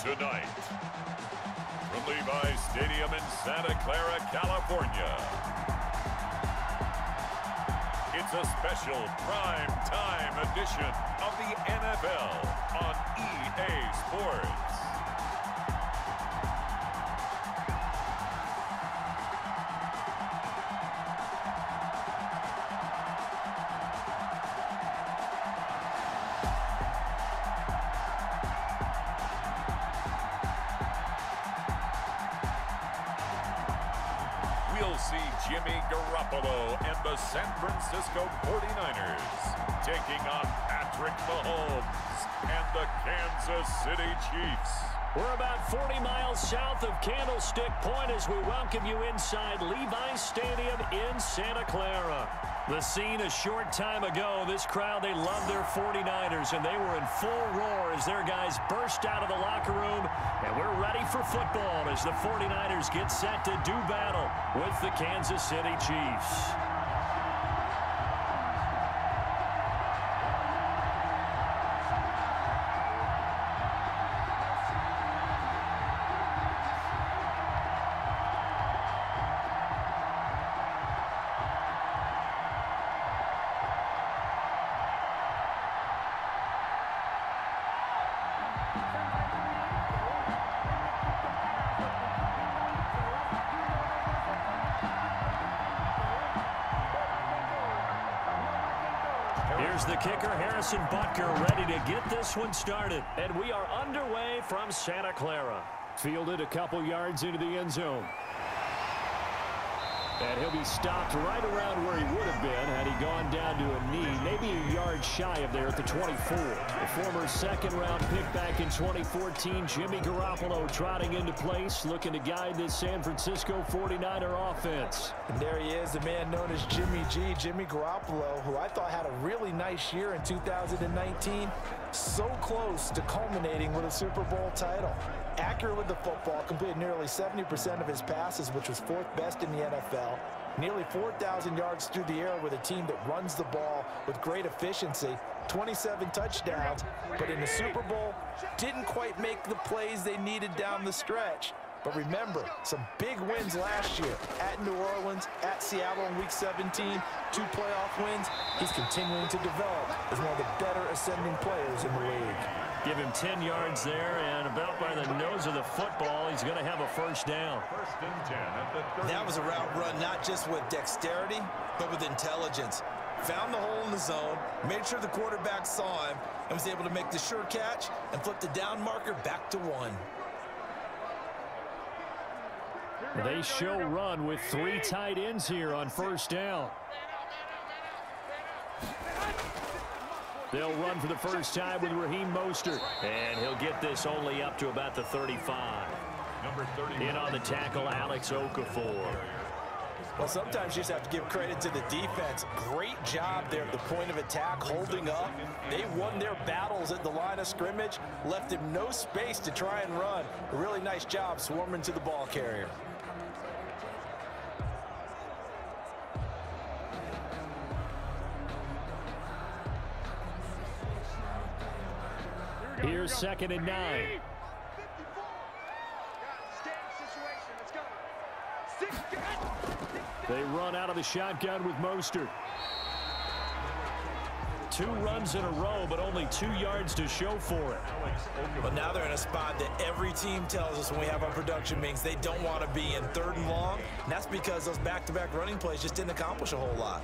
Tonight, from Levi's Stadium in Santa Clara, California, it's a special prime time edition of the NFL on EA Sports. We'll see Jimmy Garoppolo and the San Francisco 49ers taking on Patrick Mahomes and the Kansas City Chiefs. We're about 40 miles south of Candlestick Point as we welcome you inside Levi's Stadium in Santa Clara. The scene a short time ago, this crowd, they love their 49ers, and they were in full roar as their guys burst out of the locker room, and we're ready for football as the 49ers get set to do battle with the Kansas City Chiefs. Here's the kicker, Harrison Butker, ready to get this one started. And we are underway from Santa Clara. Fielded a couple yards into the end zone. And he'll be stopped right around where he would have been had he gone down to a knee, maybe a yard shy of there at the 24. The former second-round pick back in 2014, Jimmy Garoppolo trotting into place, looking to guide this San Francisco 49er offense. And there he is, the man known as Jimmy G, Jimmy Garoppolo, who I thought had a really nice year in 2019. So close to culminating with a Super Bowl title. Accurate with the football, completed nearly 70% of his passes, which was 4th best in the NFL. Nearly 4,000 yards through the air with a team that runs the ball with great efficiency. 27 touchdowns, but in the Super Bowl, didn't quite make the plays they needed down the stretch. But remember, some big wins last year at New Orleans, at Seattle in Week 17, 2 playoff wins. He's continuing to develop as one of the better ascending players in the league. Give him 10 yards there, and about by the nose of the football, he's going to have a first down. First and 10 at the 30. That was a route run not just with dexterity, but with intelligence. Found the hole in the zone, made sure the quarterback saw him, and was able to make the sure catch and flip the down marker back to 1. They show run with 3 tight ends here on first down. They'll run for the first time with Raheem Mostert. And he'll get this only up to about the 35. Number 30. In on the tackle, Alex Okafor. Well, sometimes you just have to give credit to the defense. Great job there at the point of attack, holding up. They won their battles at the line of scrimmage, left him no space to try and run. A really nice job swarming to the ball carrier. Here's 2nd and 9. They run out of the shotgun with Mostert. 2 runs in a row, but only 2 yards to show for it. But now they're in a spot that every team tells us when we have our production meetings they don't want to be in, 3rd and long. And that's because those back-to-back running plays just didn't accomplish a whole lot.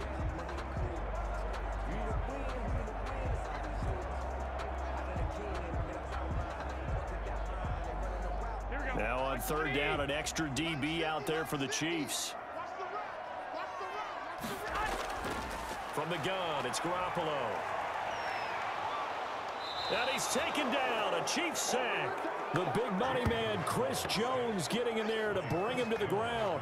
Now on 3rd down, an extra DB out there for the Chiefs. From the gun, it's Garoppolo. And he's taken down, a Chiefs sack. The big money man, Chris Jones, getting in there to bring him to the ground.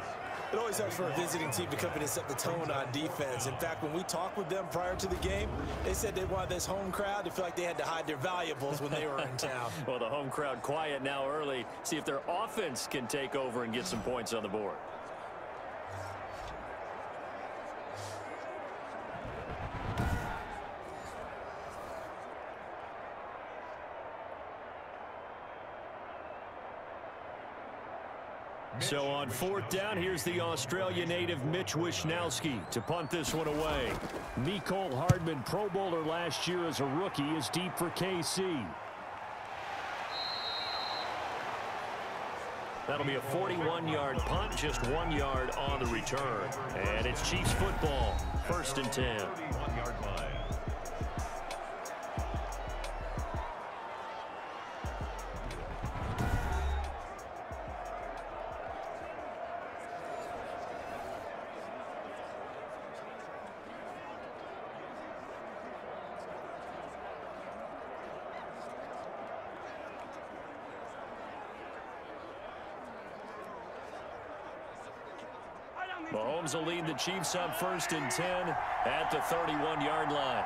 It always helps for a visiting team to come in and set the tone on defense. In fact, when we talked with them prior to the game, they said they wanted this home crowd to feel like they had to hide their valuables when they were in town. Well, the home crowd quiet now early. See if their offense can take over and get some points on the board. So on 4th down, here's the Australia native Mitch Wishnowski to punt this one away. Mecole Hardman, Pro Bowler last year as a rookie, is deep for KC. That'll be a 41-yard punt, just 1 yard on the return. And it's Chiefs football, 1st and 10. Mahomes will lead the Chiefs up 1st and 10 at the 31-yard line.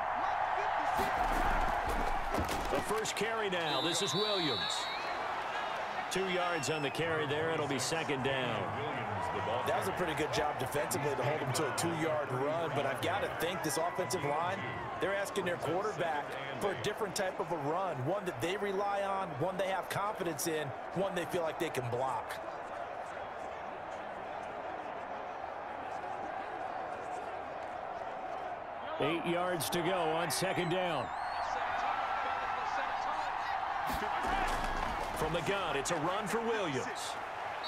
The first carry now. This is Williams. 2 yards on the carry there. It'll be 2nd down. That was a pretty good job defensively to hold him to a 2-yard run, but I've got to think this offensive line, they're asking their quarterback for a different type of a run, one that they rely on, one they have confidence in, one they feel like they can block. Eight yards to go on 2nd down. From the gun, it's a run for Williams.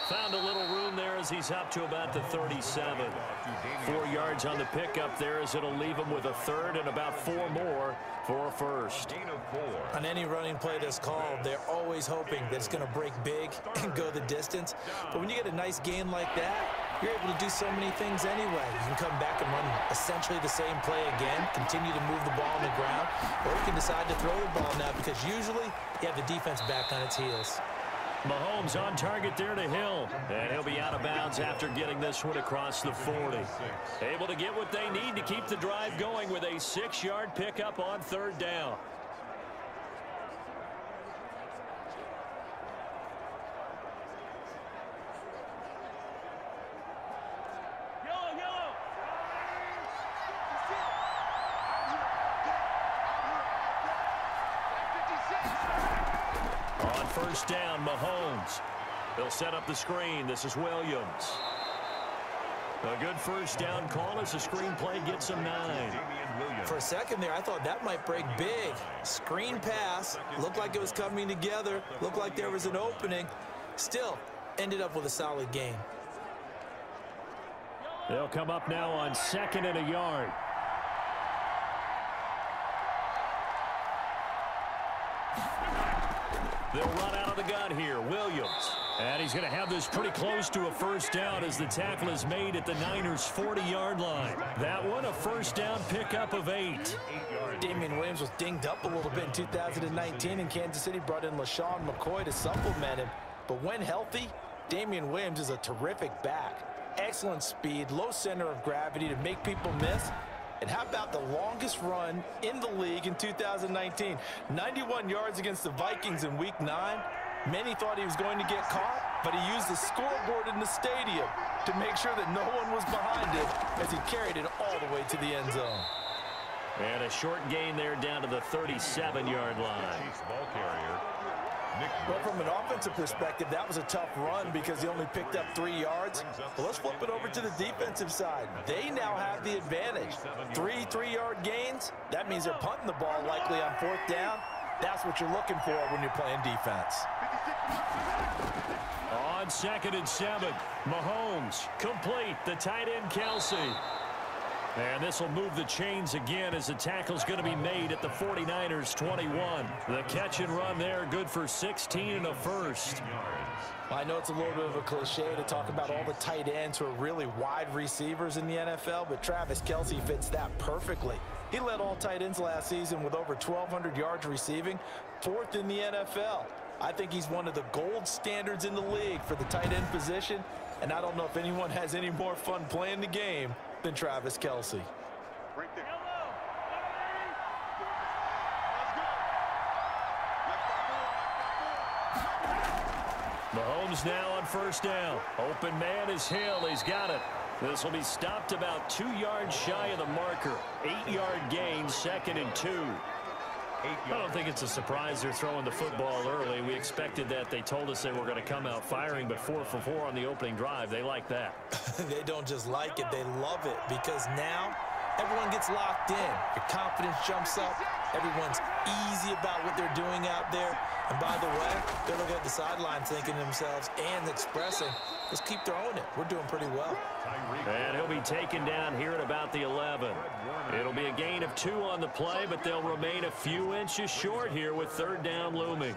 Found a little room there as he's up to about the 37. 4 yards on the pickup there as it'll leave him with a 3rd and about 4 more for a 1st. On any running play that's called, they're always hoping that it's going to break big and go the distance. But when you get a nice gain like that, you're able to do so many things anyway. You can come back and run essentially the same play again, continue to move the ball on the ground, or you can decide to throw the ball now because usually you have the defense back on its heels. Mahomes on target there to Hill, and he'll be out of bounds after getting this one across the 40. Able to get what they need to keep the drive going with a 6-yard pickup on 3rd down. On 1st down, Mahomes. He'll set up the screen. This is Williams. A good 1st down call as the screen play gets him 9. For a second there, I thought that might break big. Screen pass. Looked like it was coming together. Looked like there was an opening. Still, ended up with a solid gain. They'll come up now on 2nd and a yard. They'll run out of the gun here. Williams. And he's going to have this pretty close to a 1st down as the tackle is made at the Niners' 40-yard line. That one, a 1st down pickup of 8. Damian Williams was dinged up a little bit in 2019, and Kansas City brought in LaShawn McCoy to supplement him. But when healthy, Damian Williams is a terrific back. Excellent speed, low center of gravity to make people miss. And how about the longest run in the league in 2019? 91 yards against the Vikings in Week 9. Many thought he was going to get caught, but he used the scoreboard in the stadium to make sure that no one was behind him as he carried it all the way to the end zone. And a short gain there down to the 37-yard line. Well, from an offensive perspective, that was a tough run because he only picked up 3 yards. Well, let's flip it over to the defensive side. They now have the advantage. 3 3-yard gains. That means they're punting the ball likely on 4th down. That's what you're looking for when you're playing defense. On 2nd and 7, Mahomes complete. The tight end, Kelsey. And this will move the chains again as the tackle's going to be made at the 49ers' 21. The catch and run there, good for 16 and a 1st. I know it's a little bit of a cliche to talk about all the tight ends who are really wide receivers in the NFL, but Travis Kelce fits that perfectly. He led all tight ends last season with over 1,200 yards receiving, 4th in the NFL. I think he's one of the gold standards in the league for the tight end position, and I don't know if anyone has any more fun playing the game than Travis Kelce. Mahomes now on 1st down. Open man is Hill. He's got it. This will be stopped about 2 yards shy of the marker. 8-yard gain, 2nd and 2. I don't think it's a surprise they're throwing the football early. We expected that. They told us they were going to come out firing, but 4 for 4 on the opening drive. They like that. They don't just like it, they love it, because now everyone gets locked in. Your confidence jumps up. Everyone's easy about what they're doing out there. And by the way, they're looking at the sideline thinking to themselves and expressing, let's keep throwing it. We're doing pretty well. And he'll be taken down here at about the 11. It'll be a gain of 2 on the play, but they'll remain a few inches short here with 3rd down looming.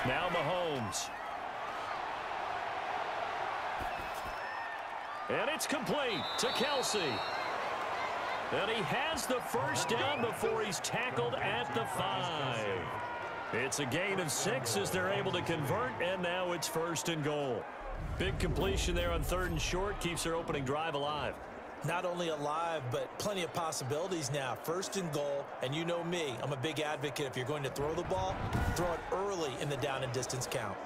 Now Mahomes. And it's complete to Kelsey. And he has the 1st down before he's tackled at the 5. It's a gain of 6 as they're able to convert, and now it's 1st and goal. Big completion there on 3rd and short, keeps their opening drive alive. Not only alive, but plenty of possibilities now. 1st and goal, and you know me, I'm a big advocate. If you're going to throw the ball, throw it early in the down and distance count.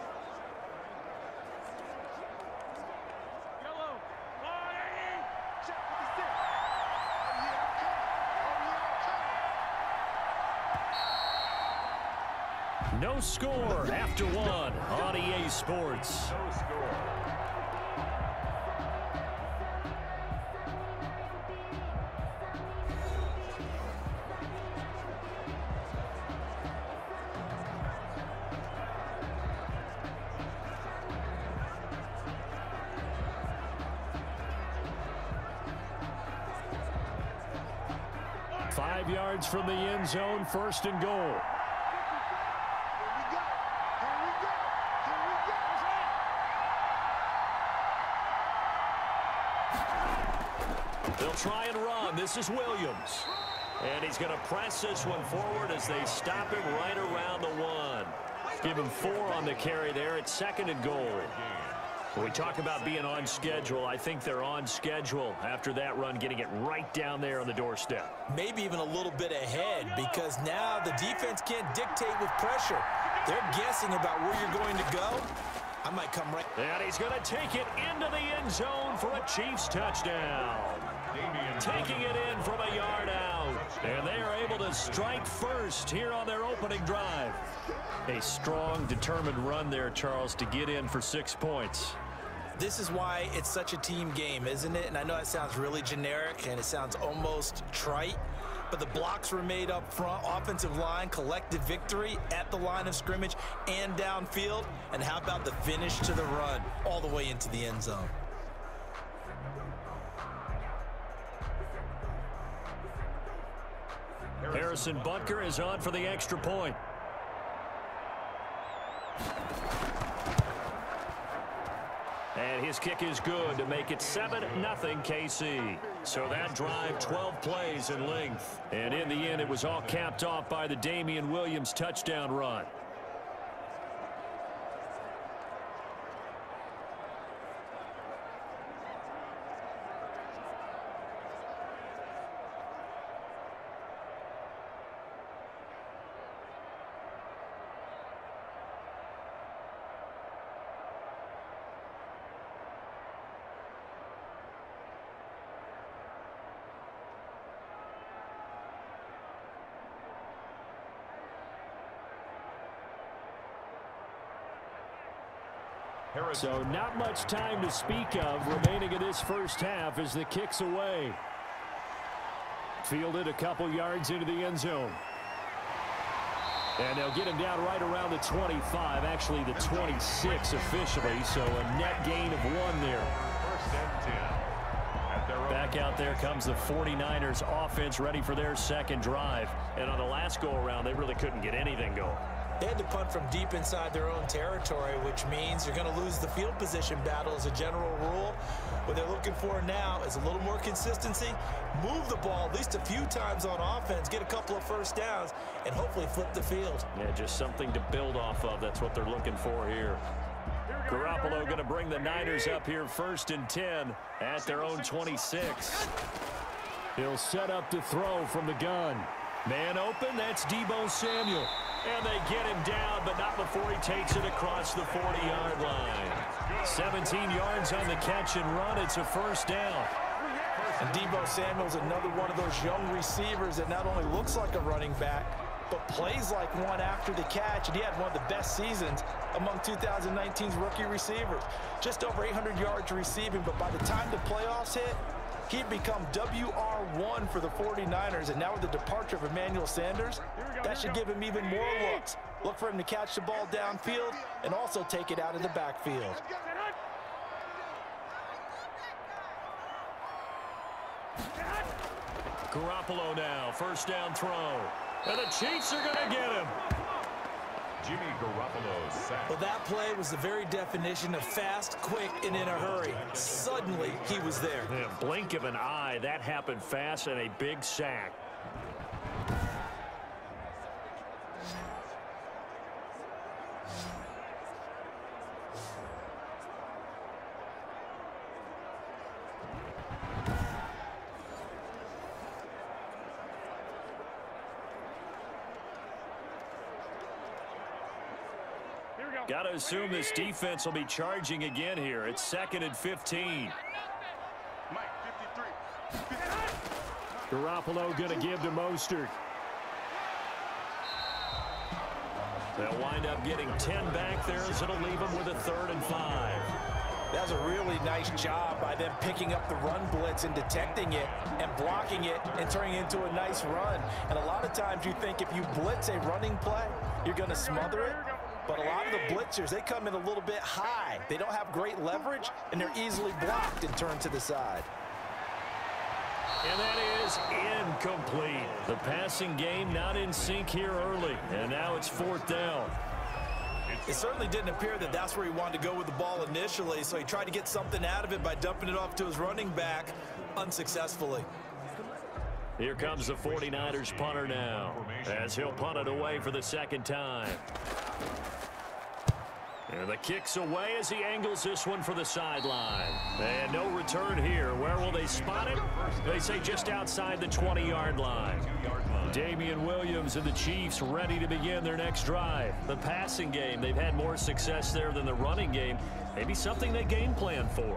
No score after 1 on EA Sports. No score. Five yards from the end zone, 1st and goal. They'll try and run. This is Williams. And he's going to press this one forward as they stop him right around the 1. Give him 4 on the carry there. It's 2nd and goal. When we talk about being on schedule, I think they're on schedule after that run, getting it right down there on the doorstep. Maybe even a little bit ahead, because now the defense can't dictate with pressure. They're guessing about where you're going to go. I might come right. And he's going to take it into the end zone for a Chiefs touchdown. Taking it in from a yard out. And they are able to strike first here on their opening drive. A strong, determined run there, Charles, to get in for 6 points. This is why it's such a team game, isn't it? And I know it sounds really generic and it sounds almost trite, but the blocks were made up front, offensive line, collective victory at the line of scrimmage and downfield. And how about the finish to the run all the way into the end zone? Harrison Butker is on for the extra point. And his kick is good to make it 7-0 KC. So that drive, 12 plays in length. And in the end, it was all capped off by the Damian Williams touchdown run. So not much time to speak of remaining in this first half as the kick's away. Fielded a couple yards into the end zone. And they'll get him down right around the 25, actually the 26 officially, so a net gain of 1 there. 1st and 10. Back out there comes the 49ers offense ready for their 2nd drive. And on the last go-around, they really couldn't get anything going. They had to punt from deep inside their own territory, which means you're going to lose the field position battle as a general rule. What they're looking for now is a little more consistency, move the ball at least a few times on offense, get a couple of 1st downs, and hopefully flip the field. Yeah, just something to build off of. That's what they're looking for here. Garoppolo going to bring the Niners up here 1st and 10 at their own 26. He'll set up to throw from the gun. Man open, that's Deebo Samuel. And they get him down, but not before he takes it across the 40-yard line. 17 yards on the catch and run. It's a first down. And Deebo Samuel's another one of those young receivers that not only looks like a running back, but plays like one after the catch. And he had one of the best seasons among 2019's rookie receivers. Just over 800 yards receiving, but by the time the playoffs hit, he'd become WR1 for the 49ers. And now with the departure of Emmanuel Sanders, that should give him even more looks. Look for him to catch the ball downfield and also take it out of the backfield. Garoppolo now, first down throw. And the Chiefs are going to get him. Jimmy Garoppolo sacked. Well, that play was the very definition of fast, quick, and in a hurry. Suddenly, he was there. In a blink of an eye, that happened fast and a big sack. Got to assume this defense will be charging again here. It's 2nd and 15. Garoppolo going to give to Mostert. They'll wind up getting 10 back there, as it'll leave them with a 3rd and 5. That was a really nice job by them picking up the run blitz and detecting it and blocking it and turning it into a nice run. And a lot of times you think if you blitz a running play, you're going to smother it. But a lot of the blitzers, they come in a little bit high. They don't have great leverage, and they're easily blocked and turned to the side. And that is incomplete. The passing game not in sync here early, and now it's 4th down. It certainly didn't appear that that's where he wanted to go with the ball initially, so he tried to get something out of it by dumping it off to his running back unsuccessfully. Here comes the 49ers punter now, as he'll punt it away for the 2nd time. And the kick's away as he angles this one for the sideline. And no return here. Where will they spot it? They say just outside the 20-yard line. Damian Williams and the Chiefs ready to begin their next drive. The passing game, they've had more success there than the running game. Maybe something they game plan for.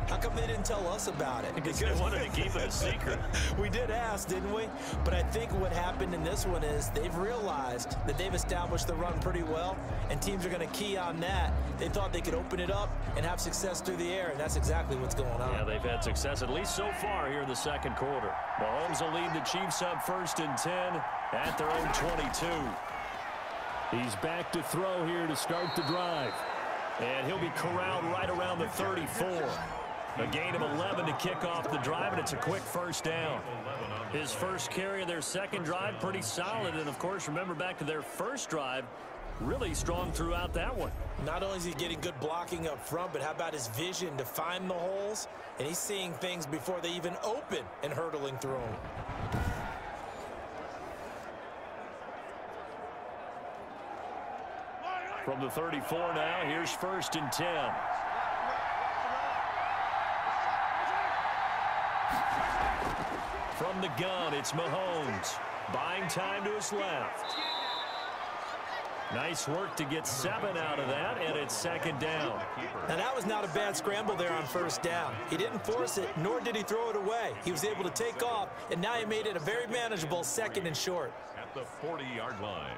How come they didn't tell us about it? Because they wanted to keep it a secret. We did ask, didn't we? But I think what happened in this one is they've realized that they've established the run pretty well, and teams are going to key on that. They thought they could open it up and have success through the air, and that's exactly what's going on. Yeah, they've had success, at least so far here in the 2nd quarter. Mahomes will lead the Chiefs up 1st and 10 at their own 22. He's back to throw here to start the drive. And he'll be corralled right around the 34. A gain of 11 to kick off the drive, and it's a quick 1st down. His first carry of their 2nd drive, pretty solid. And, of course, remember back to their 1st drive, really strong throughout that one. Not only is he getting good blocking up front, but how about his vision to find the holes? And he's seeing things before they even open and hurtling through them. From the 34 now, here's 1st and 10. From the gun, it's Mahomes. Buying time to his left. Nice work to get 7 out of that, and it's 2nd down. Now, that was not a bad scramble there on 1st down. He didn't force it, nor did he throw it away. He was able to take off, and now he made it a very manageable 2nd and short. At the 40-yard line.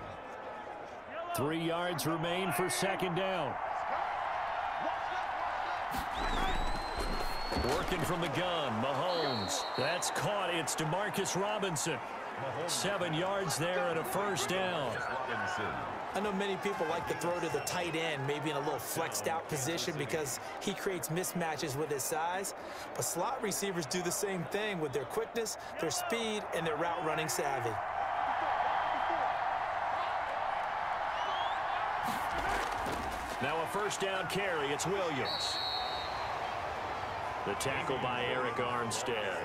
3 yards remain for 2nd down. Working from the gun, Mahomes. That's caught. It's DeMarcus Robinson. 7 yards there and a 1st down. I know many people like to throw to the tight end, maybe in a little flexed out position because he creates mismatches with his size. But slot receivers do the same thing with their quickness, their speed, and their route running savvy. Now a 1st down carry. It's Williams. The tackle by Eric Armstead.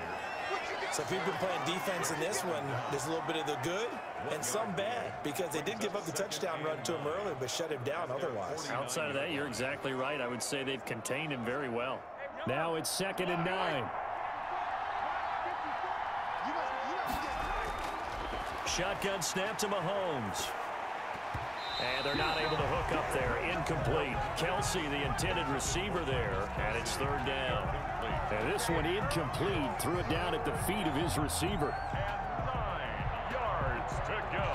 So if you've been playing defense in this one, there's a little bit of the good and some bad, because they did give up the touchdown run to him earlier but shut him down otherwise. Outside of that, you're exactly right. I would say they've contained him very well. Now it's 2nd and 9. Shotgun snap to Mahomes. And they're not able to hook up there. Incomplete. Kelsey, the intended receiver there, and it's third down. And this one incomplete. Threw it down at the feet of his receiver. And 9 yards to go.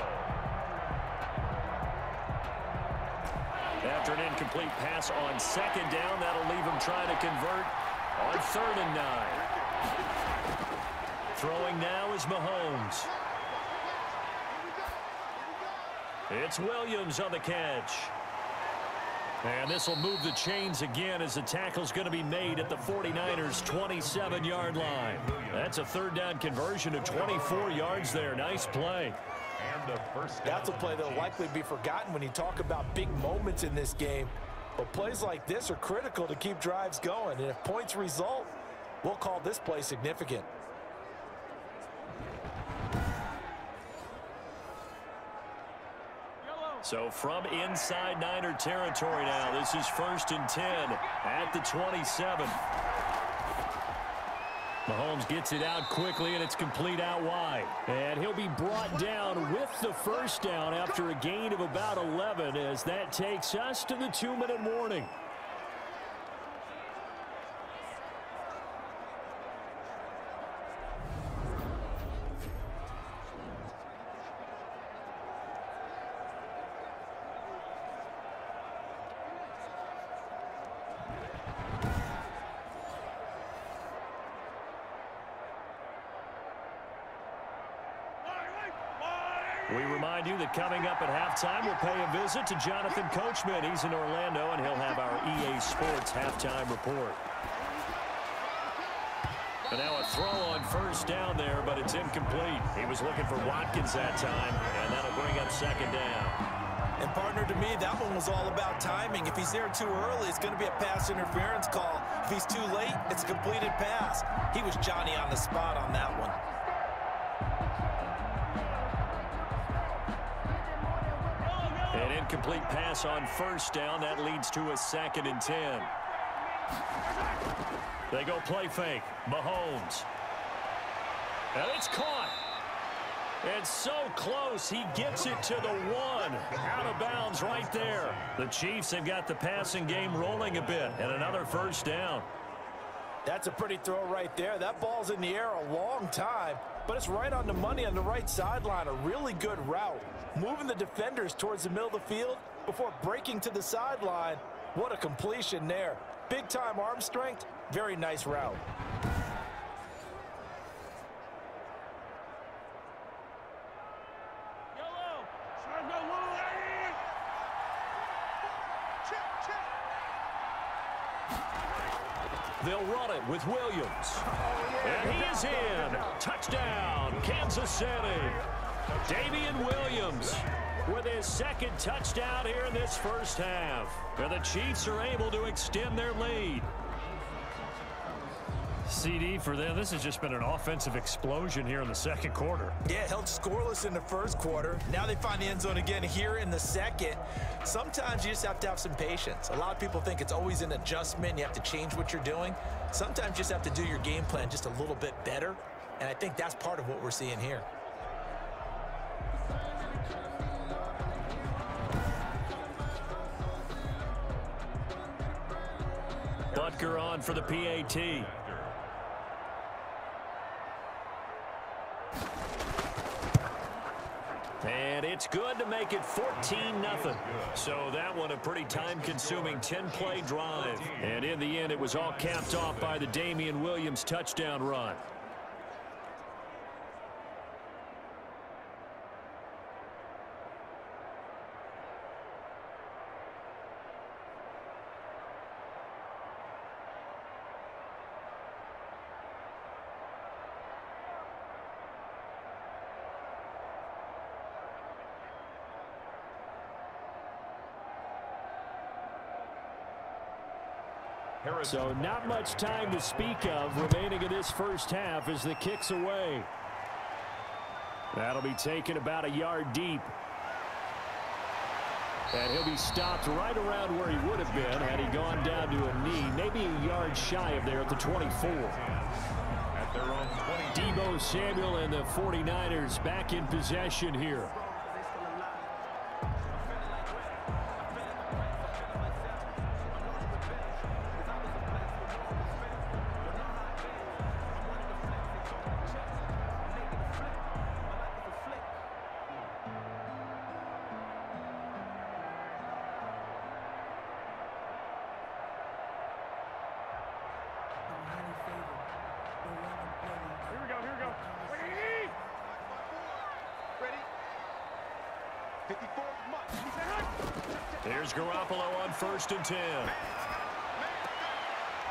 After an incomplete pass on second down, that'll leave him trying to convert on 3rd and 9. Throwing now is Mahomes. It's Williams on the catch. And this will move the chains again as the tackle's going to be made at the 49ers' 27-yard line. That's a 3rd down conversion of 24 yards there. Nice play. And the first down. That's a play that'll likely be forgotten when you talk about big moments in this game. But plays like this are critical to keep drives going. And if points result, we'll call this play significant. So from inside Niner territory now, this is 1st and 10 at the 27. Mahomes gets it out quickly, and it's complete out wide. And he'll be brought down with the first down after a gain of about 11 as that takes us to the 2-minute warning. We remind you that coming up at halftime, we'll pay a visit to Jonathan Coachman. He's in Orlando, and he'll have our EA Sports halftime report. And now a throw on first down there, but it's incomplete. He was looking for Watkins that time, and that'll bring up 2nd down. And partner, to me, that one was all about timing. If he's there too early, it's going to be a pass interference call. If he's too late, it's a completed pass. He was Johnny on the spot on that one. An incomplete pass on first down. That leads to a 2nd and 10. They go play fake. Mahomes. And it's caught. And so close. He gets it to the 1. Out of bounds right there. The Chiefs have got the passing game rolling a bit. And another first down. That's a pretty throw right there. That ball's in the air a long time, but it's right on the money on the right sideline. A really good route. Moving the defenders towards the middle of the field before breaking to the sideline. What a completion there. Big-time arm strength. Very nice route. They'll run it with Williams. And he is in. Touchdown, Kansas City. Damian Williams with his 2nd touchdown here in this first half. And the Chiefs are able to extend their lead. CD for them, this has just been an offensive explosion here in the 2nd quarter. Yeah, held scoreless in the 1st quarter. Now they find the end zone again here in the 2nd. Sometimes you just have to have some patience. A lot of people think it's always an adjustment. You have to change what you're doing. Sometimes you just have to do your game plan just a little bit better. And I think that's part of what we're seeing here. Butker on for the PAT. And it's good to make it 14-0. So that one a pretty time-consuming 10-play drive. And in the end, it was all capped off by the Damian Williams touchdown run. So not much time to speak of remaining in this first half as the kick's away. That'll be taken about a yard deep. And he'll be stopped right around where he would have been had he gone down to a knee, maybe a yard shy of there at the 24. At their own 20. Deebo Samuel and the 49ers back in possession here. Here's Garoppolo on 1st and 10.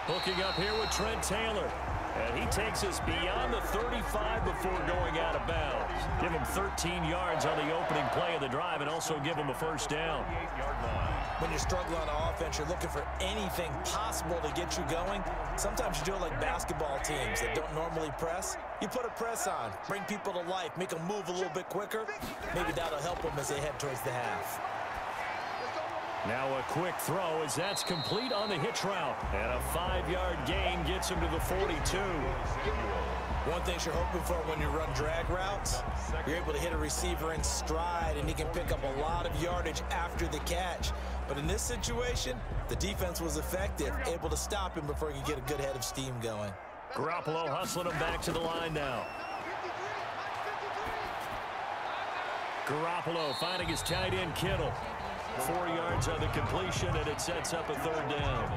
Hooking up here with Trent Taylor. And he takes us beyond the 35 before going out of bounds. Give him 13 yards on the opening play of the drive and also give him a 1st down. When you're struggling on offense, you're looking for anything possible to get you going. Sometimes you do it like basketball teams that don't normally press. You put a press on, bring people to life, make them move a little bit quicker. Maybe that'll help them as they head towards the half. Now a quick throw as that's complete on the hitch route. And a 5-yard gain gets him to the 42. One thing you're hoping for when you run drag routes, you're able to hit a receiver in stride and he can pick up a lot of yardage after the catch. But in this situation, the defense was effective, able to stop him before he could get a good head of steam going. Garoppolo hustling him back to the line now. Garoppolo finding his tight end Kittle. 4 yards on the completion, and it sets up a 3rd down.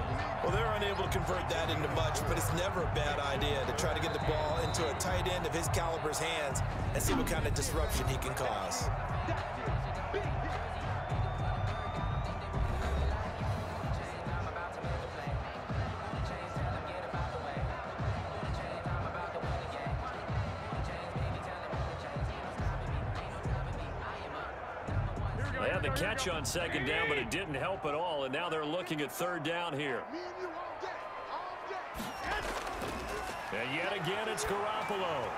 Well, they're unable to convert that into much, but it's never a bad idea to try to get the ball into a tight end of his caliber's hands and see what kind of disruption he can cause. They had the catch on 2nd down, but it didn't help at all, and now they're looking at 3rd down here. And yet again, it's Garoppolo.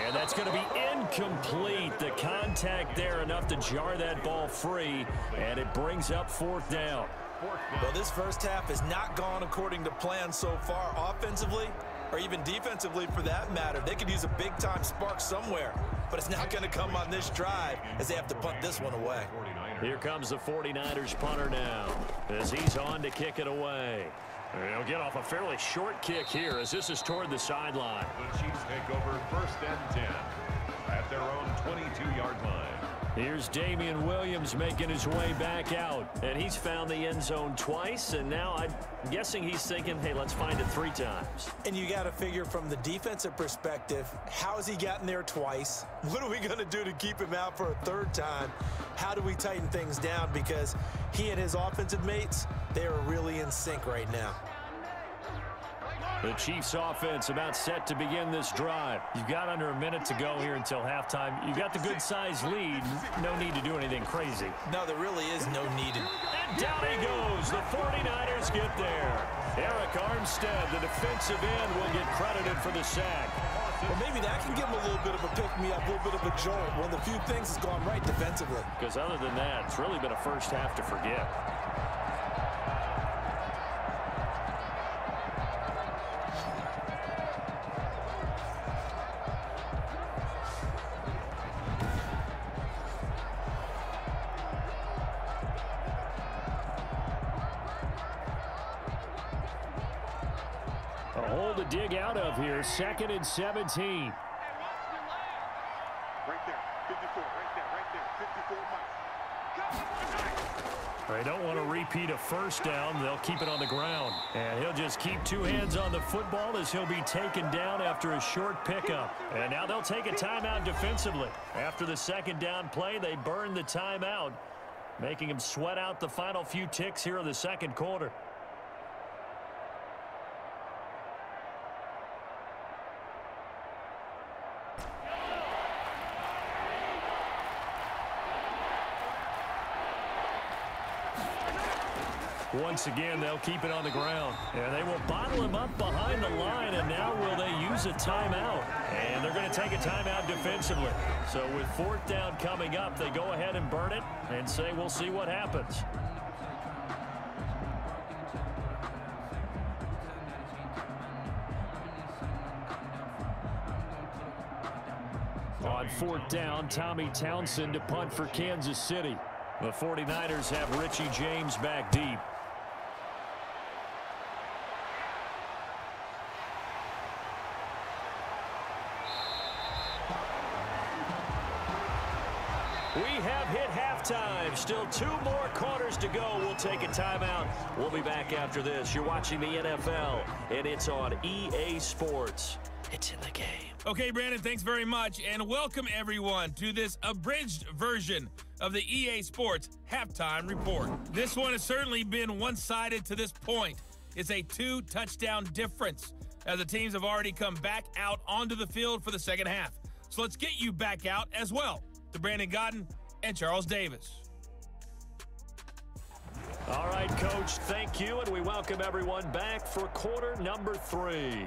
And that's going to be incomplete. The contact there enough to jar that ball free, and it brings up 4th down. Well, this first half has not gone according to plan so far offensively, or even defensively for that matter. They could use a big-time spark somewhere, but it's not going to come on this drive as they have to punt this one away. Here comes the 49ers punter now as he's on to kick it away. He'll get off a fairly short kick here as this is toward the sideline. The Chiefs take over 1st and 10 at their own 22-yard line. Here's Damian Williams making his way back out, and he's found the end zone twice, and now I'm guessing he's thinking, hey, let's find it 3 times. And you got to figure from the defensive perspective, how has he gotten there twice? What are we going to do to keep him out for a 3rd time? How do we tighten things down? Because he and his offensive mates, they are really in sync right now. The Chiefs offense about set to begin this drive. You've got under a minute to go here until halftime. You've got the good-sized lead. No need to do anything crazy. No, there really is no need. And down he goes. The 49ers get there. Eric Armstead, the defensive end, will get credited for the sack. Well, maybe that can give him a little bit of a pick-me-up, a little bit of a jolt. One of the few things that's gone right defensively. Because other than that, it's really been a first half to forget. A hole to dig out of here, 2nd and 17. Right there, 54, right there, 54 miles. They don't want to repeat a 1st down. They'll keep it on the ground. And he'll just keep 2 hands on the football as he'll be taken down after a short pickup. And now they'll take a timeout defensively. After the 2nd down play, they burn the timeout, making him sweat out the final few ticks here in the 2nd quarter. Once again, they'll keep it on the ground. And they will bottle him up behind the line, and now will they use a timeout? And they're going to take a timeout defensively. So with 4th down coming up, they go ahead and burn it and say, we'll see what happens. On 4th down, Tommy Townsend to punt for Kansas City. The 49ers have Richie James back deep. We have hit halftime. Still 2 more quarters to go. We'll take a timeout. We'll be back after this. You're watching the NFL, and it's on EA Sports. It's in the game. Okay, Brandon, thanks very much, and welcome everyone to this abridged version of the EA Sports Halftime Report. This one has certainly been one-sided to this point. It's a 2-touchdown difference, as the teams have already come back out onto the field for the second half. So let's get you back out as well to Brandon Godden and Charles Davis. All right, Coach, thank you, and we welcome everyone back for quarter number 3.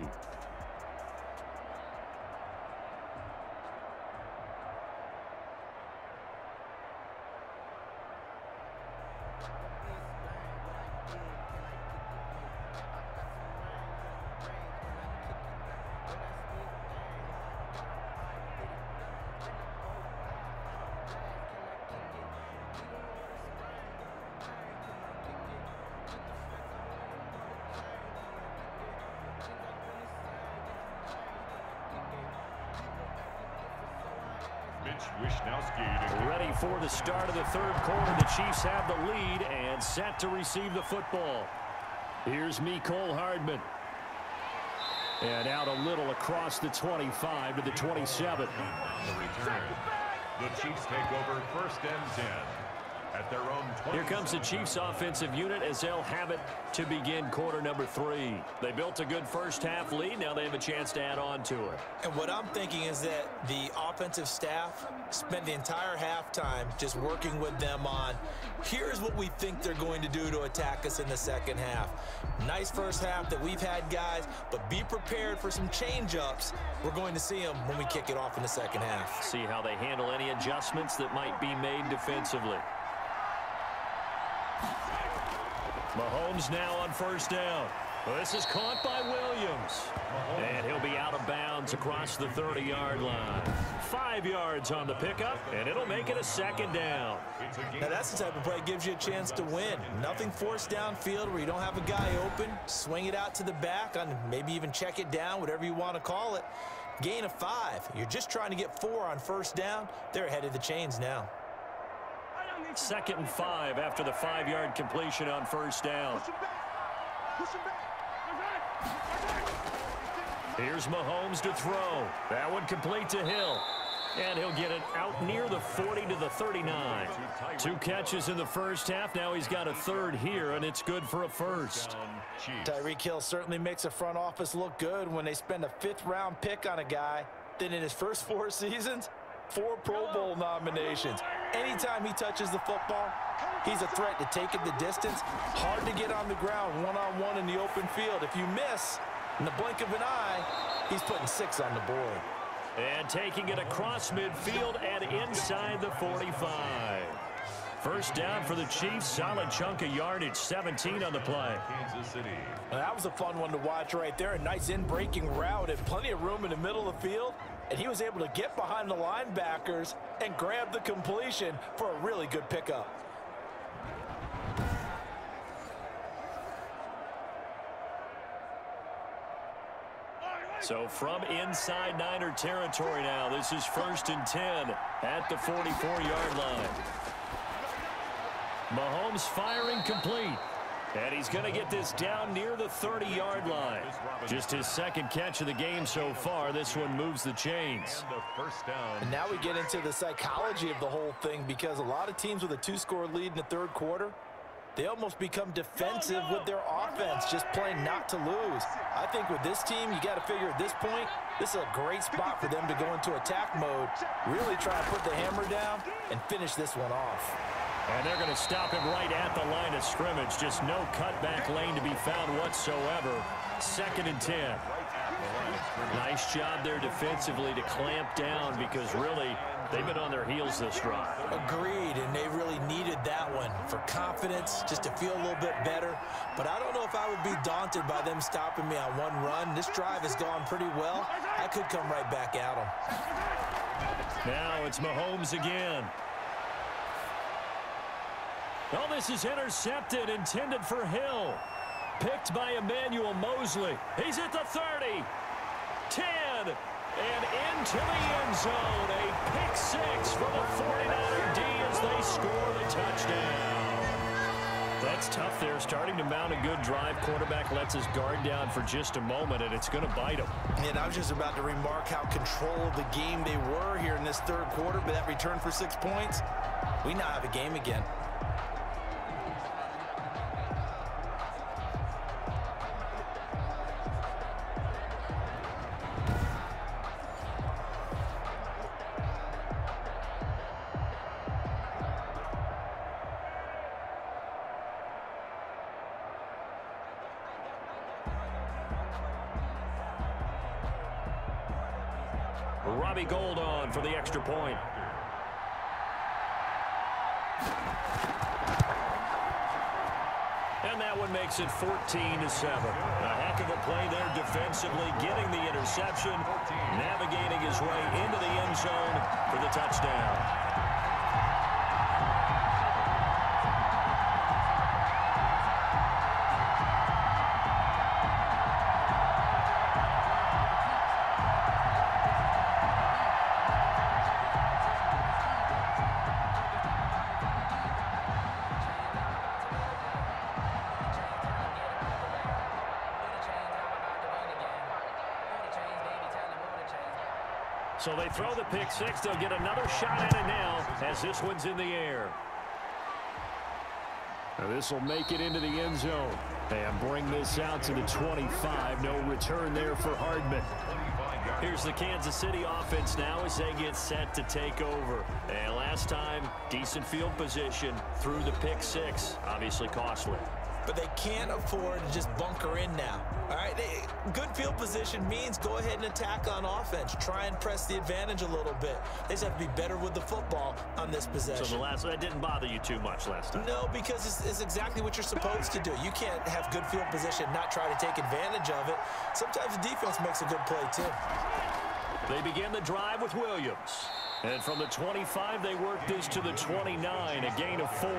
Ready for the start of the third quarter. The Chiefs have the lead and set to receive the football. Here's Mecole Hardman. And out a little across the 25 to the 27. The return. The Chiefs take over 1st and 10. At their own 20. Here comes the Chiefs offensive unit as they'll have it to begin quarter number 3. They built a good first half lead. Now they have a chance to add on to it. And what I'm thinking is that the offensive staff spent the entire halftime just working with them on, here's what we think they're going to do to attack us in the second half. Nice first half that we've had, guys, but be prepared for some change-ups. We're going to see them when we kick it off in the second half. See how they handle any adjustments that might be made defensively. Mahomes now on first down. This is caught by Williams. And he'll be out of bounds across the 30-yard line. 5 yards on the pickup, and it'll make it a second down. Now that's the type of play that gives you a chance to win. Nothing forced downfield where you don't have a guy open. Swing it out to the back, and maybe even check it down, whatever you want to call it. Gain of 5. You're just trying to get 4 on first down. They're ahead of the chains now. 2nd and 5 after the 5-yard completion on first down. Here's Mahomes to throw. That one complete to Hill. And he'll get it out near the 40 to the 39. 2 catches in the first half. Now he's got a 3rd here, and it's good for a first. Tyreek Hill certainly makes a front office look good when they spend a 5th-round pick on a guy. Then in his first 4 seasons, 4 Pro Bowl nominations. Anytime he touches the football, he's a threat to take it the distance. Hard to get on the ground one-on-one in the open field. If you miss, in the blink of an eye, he's putting 6 on the board. And taking it across midfield and inside the 45. First down for the Chiefs. Solid chunk of yardage. 17 on the play. Kansas City. Well, that was a fun one to watch right there. A nice in-breaking route and plenty of room in the middle of the field. And he was able to get behind the linebackers and grab the completion for a really good pickup. So from inside Niner territory now, this is 1st and 10 at the 44-yard line. Mahomes firing complete. And he's going to get this down near the 30-yard line. Just his 2nd catch of the game so far. This one moves the chains. And now we get into the psychology of the whole thing, because a lot of teams with a 2-score lead in the 3rd quarter, they almost become defensive with their offense, just playing not to lose. I think with this team, you got to figure at this point, this is a great spot for them to go into attack mode, really try to put the hammer down and finish this one off. And they're going to stop him right at the line of scrimmage. Just no cutback lane to be found whatsoever. 2nd and 10. Nice job there defensively to clamp down, because really they've been on their heels this drive. Agreed, and they really needed that one for confidence, just to feel a little bit better. But I don't know if I would be daunted by them stopping me on one run. This drive has gone pretty well. I could come right back at them. Now it's Mahomes again. Oh, this is intercepted, intended for Hill. Picked by Emmanuel Mosley. He's at the 30, 10, and into the end zone. A pick 6 for the 49er D as they score the touchdown. That's tough there. Starting to mount a good drive. Quarterback lets his guard down for just a moment, and it's going to bite him. And I was just about to remark how controlled the game they were here in this third quarter, but that return for 6 points, we now have a game again. Robbie Gould on for the extra point. And that one makes it 14-7. A heck of a play there defensively, getting the interception, navigating his way into the end zone for the touchdown. So they throw the pick six. They'll get another shot at it now as this one's in the air. Now this will make it into the end zone and bring this out to the 25. No return there for Hardman. Here's the Kansas City offense now as they get set to take over. And last time, decent field position through the pick six. Obviously costly. But they can't afford to just bunker in now. All right, good field position means go ahead and attack on offense. Try and press the advantage a little bit. They just have to be better with the football on this possession. So that didn't bother you too much last time? No, because it's exactly what you're supposed to do. You can't have good field position and not try to take advantage of it. Sometimes the defense makes a good play, too. They begin the drive with Williams. And from the 25, they work this to the 29, a gain of 4.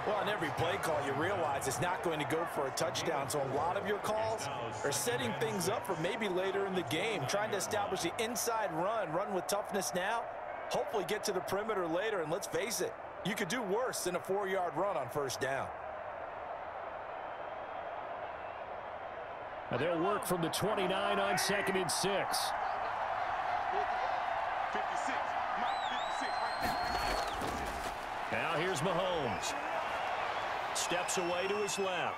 Well, on every play call, you realize it's not going to go for a touchdown. So a lot of your calls are setting things up for maybe later in the game, trying to establish the inside run with toughness now, hopefully get to the perimeter later. And let's face it, you could do worse than a 4-yard run on first down. Now they'll work from the 29 on 2nd and 6. 56. Now here's Mahomes. Steps away to his left.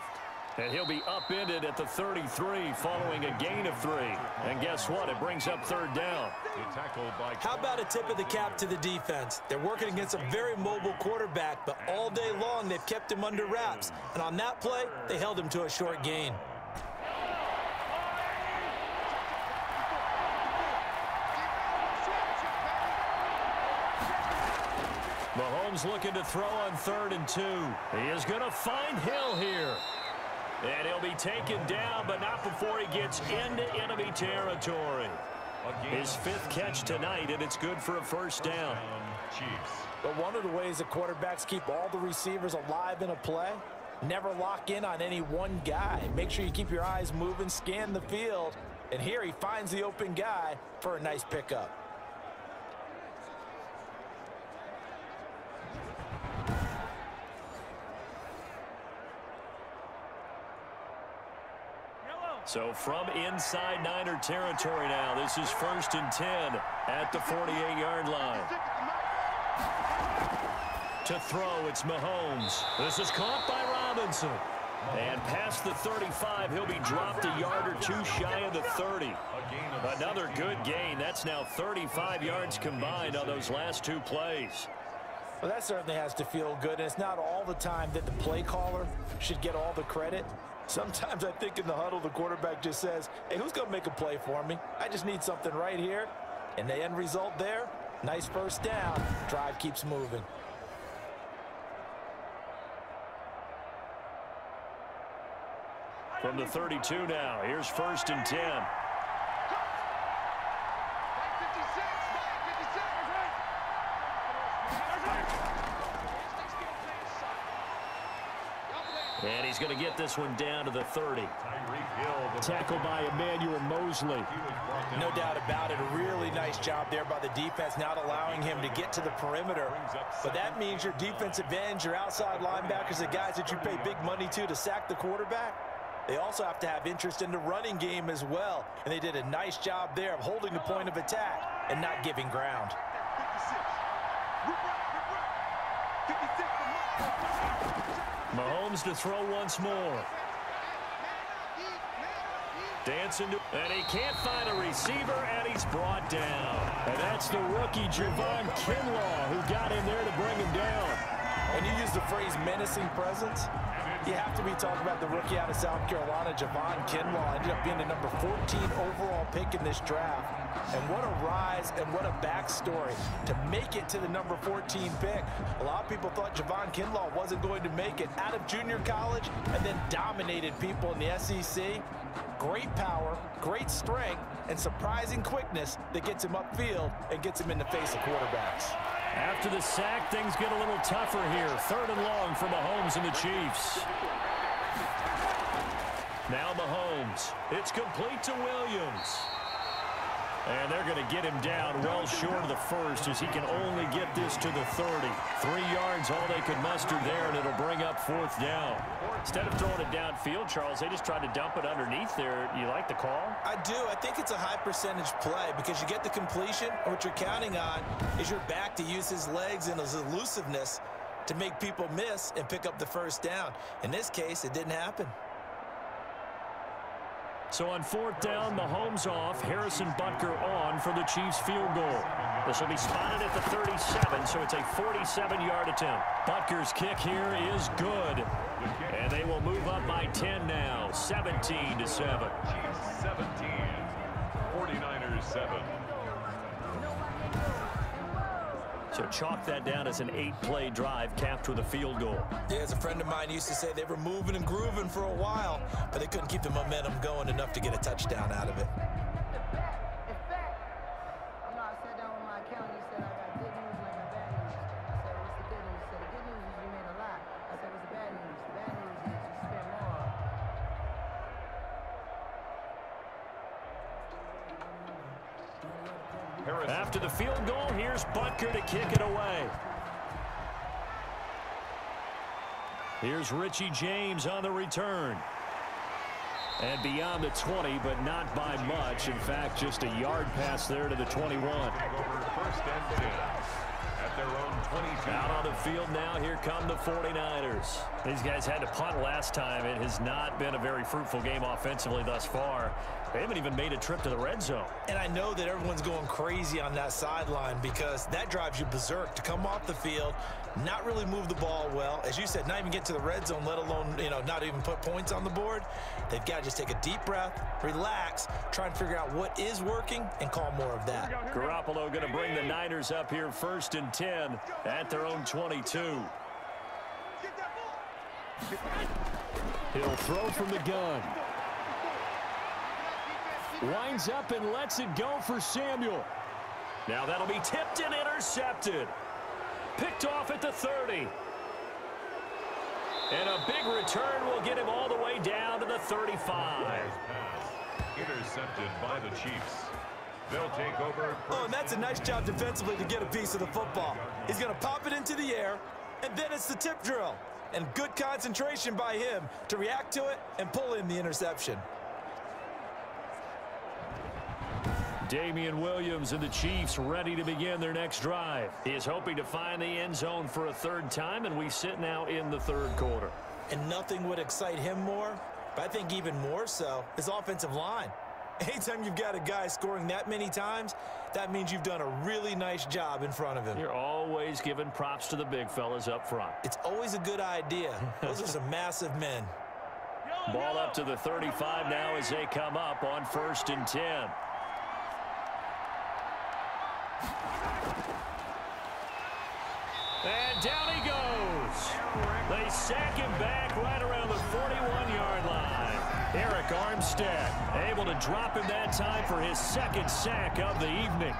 And he'll be upended at the 33 following a gain of 3. And guess what? It brings up 3rd down. How about a tip of the cap to the defense? They're working against a very mobile quarterback, but all day long they've kept him under wraps. And on that play, they held him to a short gain. Mahomes looking to throw on 3rd and 2. He is going to find Hill here. And he'll be taken down, but not before he gets into enemy territory. His 5th catch tonight, and it's good for a first down. But one of the ways that quarterbacks keep all the receivers alive in a play, never lock in on any one guy. Make sure you keep your eyes moving, scan the field. And here he finds the open guy for a nice pickup. So from inside Niner territory now, this is 1st and 10 at the 48-yard line. To throw, it's Mahomes. This is caught by Robinson. And past the 35, he'll be dropped a yard or 2 shy of the 30. Another good gain. That's now 35 yards combined on those last 2 plays. Well, that certainly has to feel good, and it's not all the time that the play caller should get all the credit. Sometimes I think in the huddle, the quarterback just says, hey, who's going to make a play for me? I just need something right here. And the end result there, nice first down. Drive keeps moving. From the 32 now, here's 1st and 10. And he's going to get this one down to the 30. Tackled by Emmanuel Mosley. No doubt about it. A really nice job there by the defense, not allowing him to get to the perimeter. But that means your defensive ends, your outside linebackers, the guys that you pay big money to sack the quarterback, they also have to have interest in the running game as well. And they did a nice job there of holding the point of attack and not giving ground. Mahomes to throw once more. Dancing, and he can't find a receiver, and he's brought down. And that's the rookie, Javon Kinlaw, who got in there to bring him down. When you use the phrase menacing presence, you have to be talking about the rookie out of South Carolina, Javon Kinlaw. Ended up being the number 14 overall pick in this draft. And what a rise and what a backstory to make it to the number 14 pick. A lot of people thought Javon Kinlaw wasn't going to make it out of junior college and then dominated people in the SEC. Great power, great strength, and surprising quickness that gets him upfield and gets him in the face of quarterbacks. After the sack, things get a little tougher here. 3rd and long for Mahomes and the Chiefs. Now Mahomes. It's complete to Williams. And they're going to get him down well short of the first as he can only get this to the 30. 3 yards, all they could muster there, and it'll bring up 4th down. Instead of throwing it downfield, Charles, they just tried to dump it underneath there. You like the call? I do. I think it's a high percentage play because you get the completion, and what you're counting on is your back to use his legs and his elusiveness to make people miss and pick up the 1st down. In this case, it didn't happen. So on 4th down, Mahomes off, Harrison Butker on for the Chiefs field goal. This will be spotted at the 37, so it's a 47-yard attempt. Butker's kick here is good. And they will move up by 10 now, 17-7. Chiefs 17, 49ers 7. So chalk that down as an 8-play drive capped with a field goal. Yeah, as a friend of mine used to say, they were moving and grooving for a while, but they couldn't keep the momentum going enough to get a touchdown out of it. After the field goal, here's Butker to kick it away. Here's Richie James on the return. And beyond the 20, but not by much. In fact, just a yard pass there to the 21. First and 10 at their own 22. Out on the field now, here come the 49ers. These guys had to punt last time. It has not been a very fruitful game offensively thus far. They haven't even made a trip to the red zone. And I know that everyone's going crazy on that sideline because that drives you berserk to come off the field, not really move the ball well. As you said, not even get to the red zone, let alone, not even put points on the board. They've got to just take a deep breath, relax, try and figure out what is working and call more of that. Garoppolo going to bring the Niners up here 1st and 10 at their own 22. He'll throw from the gun. Winds up and lets it go for Samuel. Now that'll be tipped and intercepted. Picked off at the 30. And a big return will get him all the way down to the 35. Intercepted by the Chiefs. They'll take over. Oh, and that's a nice job defensively to get a piece of the football. He's going to pop it into the air, and then it's the tip drill. And good concentration by him to react to it and pull in the interception. Damian Williams and the Chiefs ready to begin their next drive. He is hoping to find the end zone for a 3rd time, and we sit now in the 3rd quarter. And nothing would excite him more, but I think even more so, his offensive line. Anytime you've got a guy scoring that many times, that means you've done a really nice job in front of him. You're always giving props to the big fellas up front. It's always a good idea. Those are some massive men. Ball up to the 35 now as they come up on 1st and 10. And down he goes. They sack him back right around the 41-yard line. Eric Armstead able to drop him that time for his 2nd sack of the evening.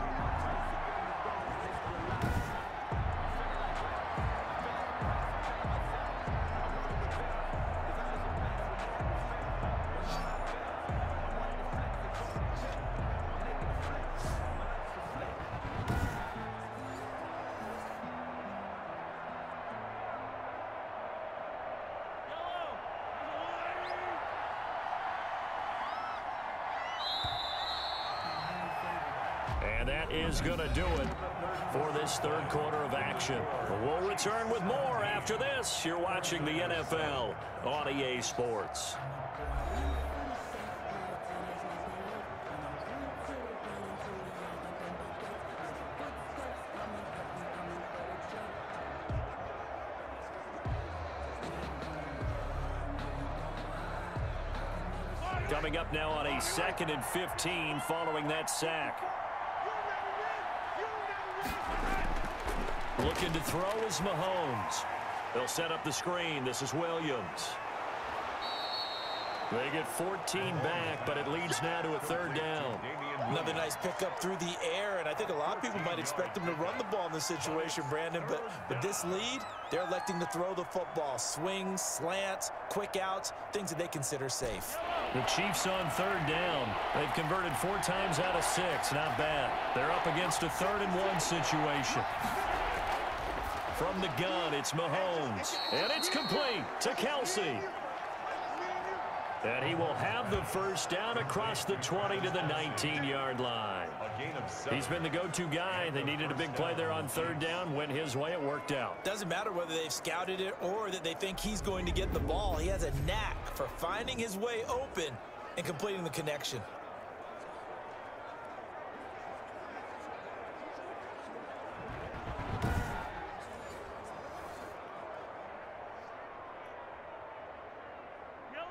And that is going to do it for this third quarter of action. We'll return with more after this. You're watching the NFL on EA Sports. Coming up now on a 2nd and 15 following that sack. Looking to throw is Mahomes. They'll set up the screen. This is Williams. They get 14 back, but it leads now to a 3rd down. Another nice pickup through the air, and I think a lot of people might expect them to run the ball in this situation, Brandon, but with this lead, they're electing to throw the football. Swings, slants, quick outs, things that they consider safe. The Chiefs on 3rd down. They've converted 4 times out of 6. Not bad. They're up against a 3rd and 1 situation. From the gun, it's Mahomes. And it's complete to Kelsey. And he will have the first down across the 20 to the 19-yard line. He's been the go-to guy. They needed a big play there on 3rd down. Went his way. It worked out. Doesn't matter whether they've scouted it or that they think he's going to get the ball. He has a knack for finding his way open and completing the connection.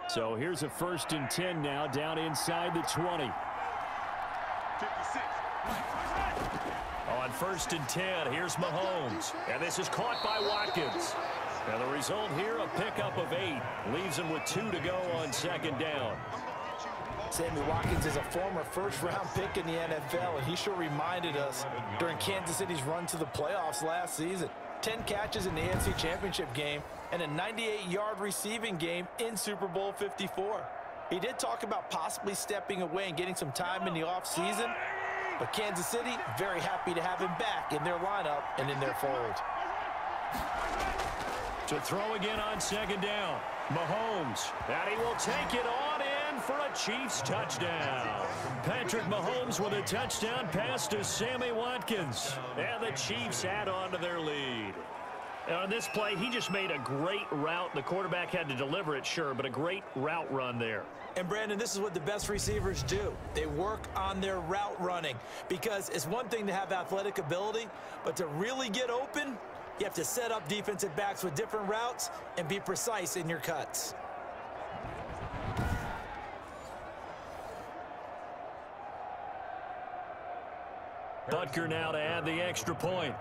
So here's a 1st and 10 now down inside the 20. 56. On 1st and 10, here's Mahomes. And this is caught by Watkins. And the result here, a pickup of 8. Leaves him with 2 to go on 2nd down. Sammy Watkins is a former first-round pick in the NFL, and he sure reminded us during Kansas City's run to the playoffs last season. 10 catches in the AFC Championship game and a 98-yard receiving game in Super Bowl 54. He did talk about possibly stepping away and getting some time in the offseason, but Kansas City very happy to have him back in their lineup and in their fold. To throw again on 2nd down, Mahomes, and he will take it on in for a Chiefs touchdown. Patrick Mahomes with a touchdown pass to Sammy Watkins, and the Chiefs add on to their lead. On this play, he just made a great route. The quarterback had to deliver it, sure, but a great route run there. And, Brandon, this is what the best receivers do. They work on their route running because it's one thing to have athletic ability, but to really get open, you have to set up defensive backs with different routes and be precise in your cuts. Butker now to add the extra point.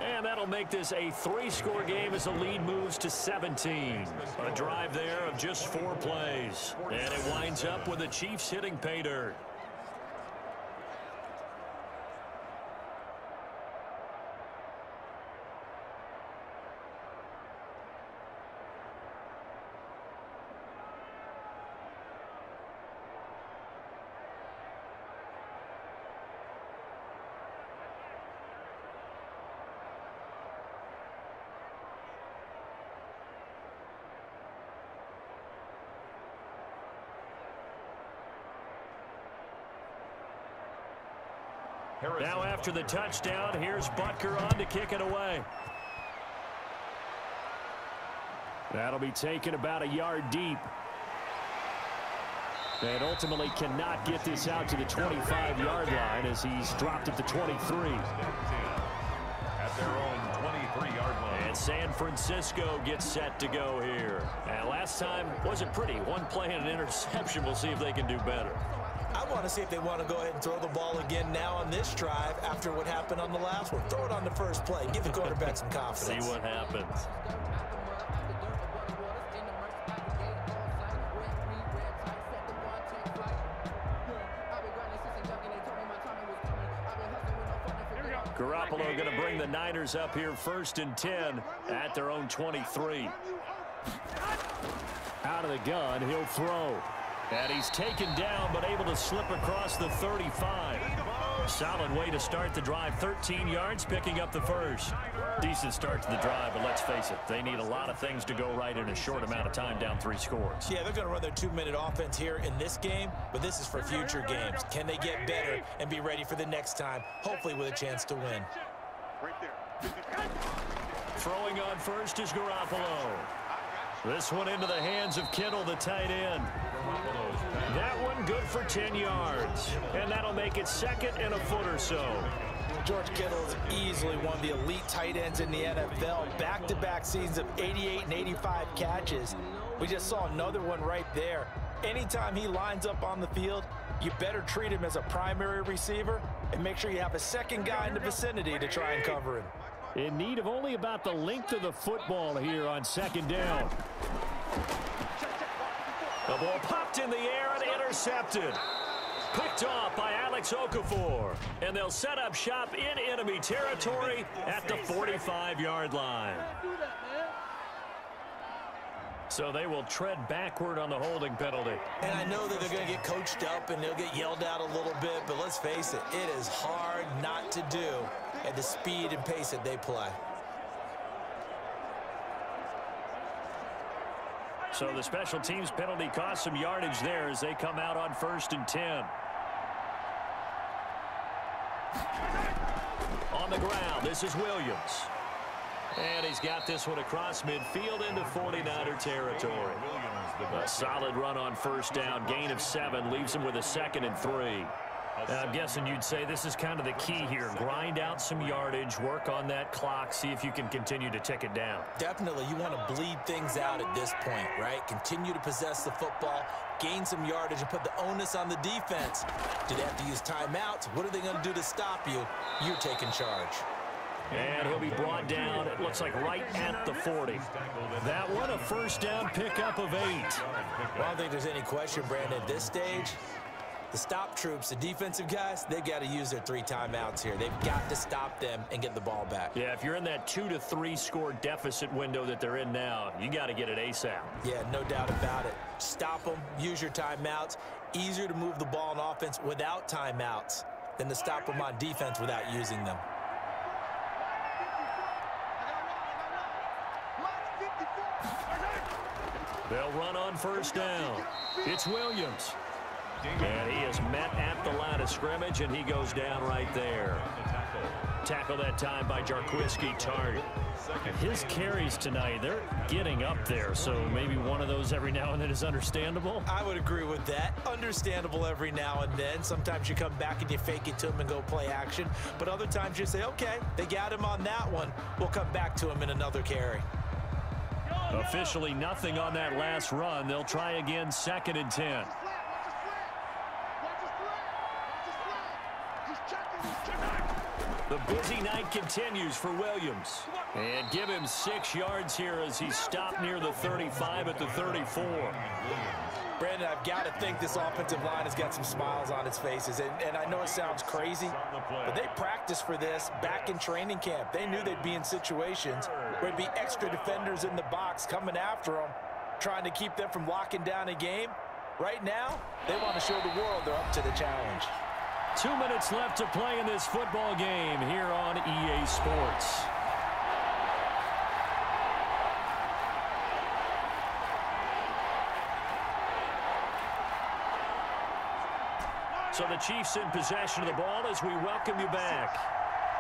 And that'll make this a 3-score game as the lead moves to 17. A drive there of just 4 plays. And it winds up with the Chiefs hitting pay dirt. Now after the touchdown, here's Butker on to kick it away. That'll be taken about a yard deep. And ultimately cannot get this out to the 25-yard line as he's dropped at the 23. At their own 23-yard line. And San Francisco gets set to go here. And last time wasn't pretty. One play and an interception. We'll see if they can do better. I want to see if they want to go ahead and throw the ball again now on this drive after what happened on the last one. Throw it on the first play. Give the quarterback some confidence. See what happens. Garoppolo going to bring the Niners up here 1st and 10 at their own 23. Out of the gun, he'll throw. And he's taken down, but able to slip across the 35. Solid way to start the drive. 13 yards, picking up the first. Decent start to the drive, but let's face it, they need a lot of things to go right in a short amount of time, down 3 scores. Yeah, they're going to run their 2-minute offense here in this game, but this is for future games. Can they get better and be ready for the next time, hopefully with a chance to win? Right there. Throwing on first is Garoppolo. This one into the hands of Kittle, the tight end. That one good for 10 yards. And that'll make it 2nd and a foot or so. George Kittle is easily one of the elite tight ends in the NFL. Back-to-back seasons of 88 and 85 catches. We just saw another one right there. Anytime he lines up on the field, you better treat him as a primary receiver and make sure you have a second guy in the vicinity to try and cover him. In need of only about the length of the football here on 2nd down. The ball popped in the air and intercepted. Picked off by Alex Okafor. And they'll set up shop in enemy territory at the 45-yard line. So they will tread backward on the holding penalty. And I know that they're going to get coached up and they'll get yelled at a little bit, but let's face it, it is hard not to do at the speed and pace that they play. So the special teams penalty cost some yardage there as they come out on 1st and 10. On the ground, this is Williams. And he's got this one across midfield into 49er territory. A solid run on 1st down, gain of 7, leaves him with a 2nd and 3. I'm guessing you'd say this is kind of the key here. Grind out some yardage, work on that clock, see if you can continue to tick it down. Definitely, you want to bleed things out at this point, right? Continue to possess the football, gain some yardage, and put the onus on the defense. Do they have to use timeouts? What are they going to do to stop you? You're taking charge. And he'll be brought down, it looks like right at the 40. That one, a 1st down pickup of 8. Well, I don't think there's any question, Brandon, at this stage. The stop troops, the defensive guys, they've got to use their 3 timeouts here. They've got to stop them and get the ball back. Yeah, if you're in that 2 to 3 score deficit window that they're in now, you got to get it ASAP. Yeah, no doubt about it. Stop them, use your timeouts. Easier to move the ball on offense without timeouts than to stop them on defense without using them. They'll run on 1st down. It's Williams. And he is met at the line of scrimmage, and he goes down right there. Tackle that time by Jarquiski Tart. His carries tonight, they're getting up there, so maybe one of those every now and then is understandable. I would agree with that. Understandable every now and then. Sometimes you come back and you fake it to him and go play action. But other times you say, okay, they got him on that one. We'll come back to him in another carry. Officially nothing on that last run. They'll try again, 2nd and 10. The busy night continues for Williams. And give him 6 yards here as he's stopped near the 35 at the 34. Brandon, I've got to think this offensive line has got some smiles on its faces. And I know it sounds crazy, but they practiced for this back in training camp. They knew they'd be in situations where there'd be extra defenders in the box coming after them, trying to keep them from locking down a game. Right now, they want to show the world they're up to the challenge. 2 minutes left to play in this football game here on EA Sports. So the Chiefs in possession of the ball as we welcome you back.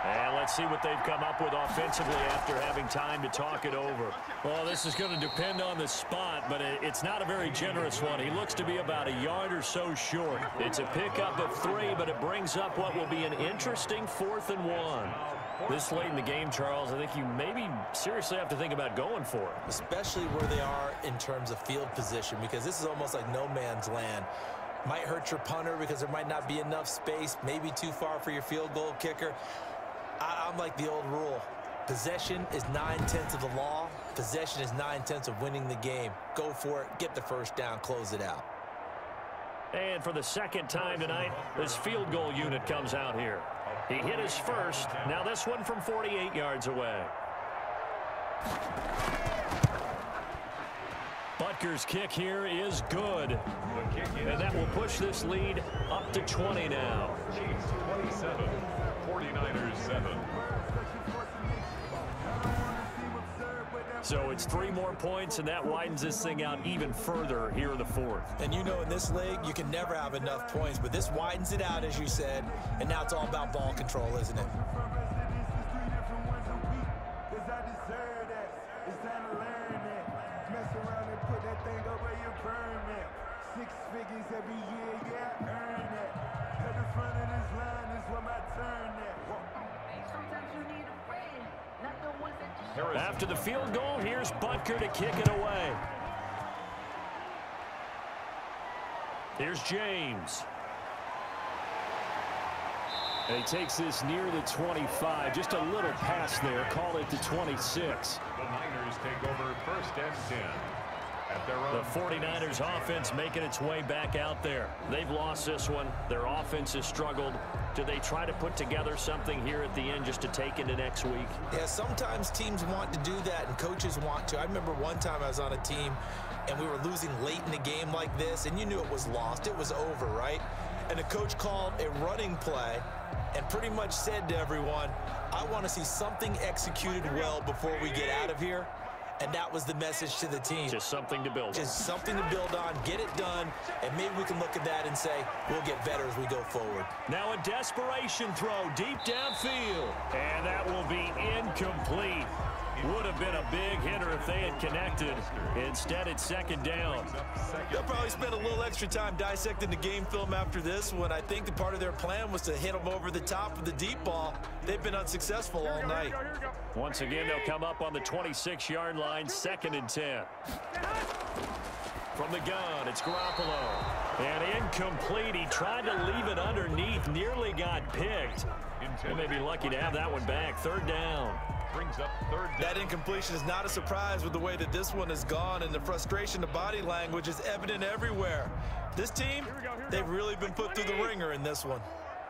And let's see what they've come up with offensively after having time to talk it over. Well, this is going to depend on the spot, but it's not a very generous one. He looks to be about a yard or so short. It's a pickup of 3, but it brings up what will be an interesting 4th and 1. This late in the game, Charles, I think you maybe seriously have to think about going for it. Especially where they are in terms of field position, because this is almost like no man's land. Might hurt your punter because there might not be enough space, maybe too far for your field goal kicker. I'm like the old rule. Possession is 9/10 of the law. Possession is 9/10 of winning the game. Go for it, get the 1st down, close it out. And for the 2nd time tonight, this field goal unit comes out here. He hit his first. Now this one from 48 yards away. Butker's kick here is good. And that will push this lead up to 20 now. Chiefs 27, 49ers 7. So it's 3 more points, and that widens this thing out even further here in the fourth. And you know, in this league, you can never have enough points, but this widens it out, as you said, and now it's all about ball control, isn't it? After the field goal, here's Butker to kick it away. Here's James. And he takes this near the 25. Just a little pass there. Call it to 26. The Niners take over 1st and 10. The 49ers offense making its way back out there. They've lost this one. Their offense has struggled. Do they try to put together something here at the end just to take into next week? Yeah, sometimes teams want to do that and coaches want to. I remember one time I was on a team and we were losing late in the game like this, and you knew it was lost. It was over, right? And the coach called a running play and pretty much said to everyone, I want to see something executed well before we get out of here. And that was the message to the team. Just something to build on. Just something to build on, get it done, and maybe we can look at that and say, we'll get better as we go forward. Now a desperation throw deep downfield. And that will be incomplete. Would have been a big hitter if they had connected. Instead, it's 2nd down. They'll probably spend a little extra time dissecting the game film after this one. I think the part of their plan was to hit them over the top of the deep ball. They've been unsuccessful all night. Once again, they'll come up on the 26-yard line, 2nd and 10. From the gun, it's Garoppolo. And incomplete. He tried to leave it underneath, nearly got picked. They may be lucky to have that one back. 3rd down. Brings up 3rd down. That incompletion is not a surprise with the way that this one has gone, and the frustration, the body language is evident everywhere. This team, they've really been put through the ringer in this one.